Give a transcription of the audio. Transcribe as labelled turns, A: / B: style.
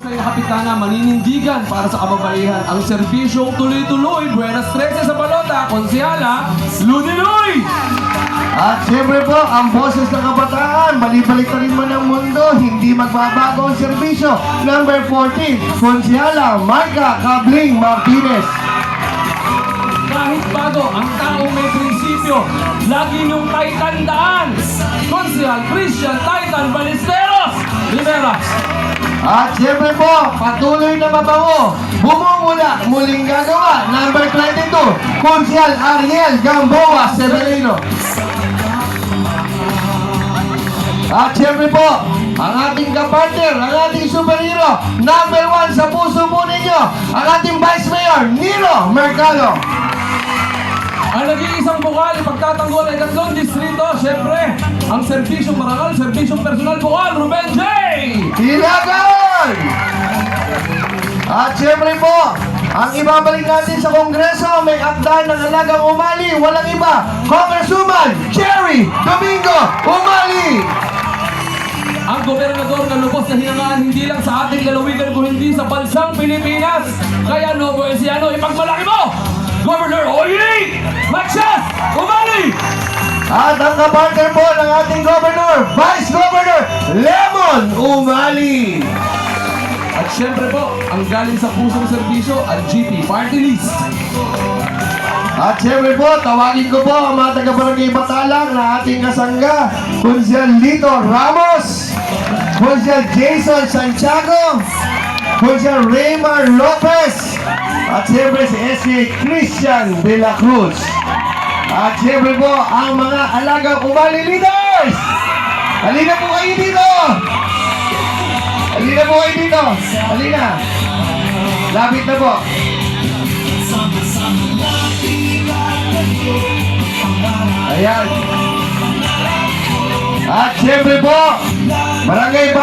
A: Kaya kapitana, maninindigan para sa kababaihan. Ang serbisyong tuloy-tuloy, Buenas Trece sa balota, Konsyala, Ludiloy!
B: At siyempre po, ang boses ng kabataan, balibalik na rin man ang mundo, hindi magbabago ang serbisyo. Number 14, Konsyala, Marca Cabling Martinez.
A: Kahit bago, ang taong may prinsipyo, lagi niyong taitandaan. Konsyal Christian Titan Ballesteros Rivera.
B: At siyempre po, patuloy na mabango, bumumula, muling gagawa. Number 22, Konsyal Ariel Gamboa Severino. At siyempre po, ang ating kapartner, ang ating superhero, number 1 sa puso po ninyo, ang ating Vice Mayor, Nilo Mercado.
A: Ang nag-iisang bukal, ipagtatanggol ay tatlong distrito. Siyempre, ang serbisyong marangal, serbisyong personal bukal, Ruben J.
B: Hilagan! At siyempre po, ang ibabalik natin sa Kongreso, may akda ng alagang umali, walang iba, Congresswoman Cherry Domingo Umali!
A: Ang gobernador na lubos na hinangaan hindi lang sa ating lalawigan kundi sa bansang Pilipinas. Kaya Novo Enciano, ipagmalaki mo! Governor Oye! Maxas! Umali!
B: At ang kapartner po ng ating Governor, Vice Governor Lemon Umali!
A: At syempre po, ang galing sa pusong serbisyo, ang GP Party List.
B: At siyempre po, tawagin ko po ang mga taga-barangay Batalang na ating kasangga, Konsyal Lito Ramos, Konsyal Jason Santiago, Konsyal Raymar Lopez, at siyempre si SK Christian de la Cruz. At siyempre po, ang mga alagang umali leaders! Halina po kayo dito! Halina po kayo dito! Halina! Lapit na po! Ayan. At siyempre po,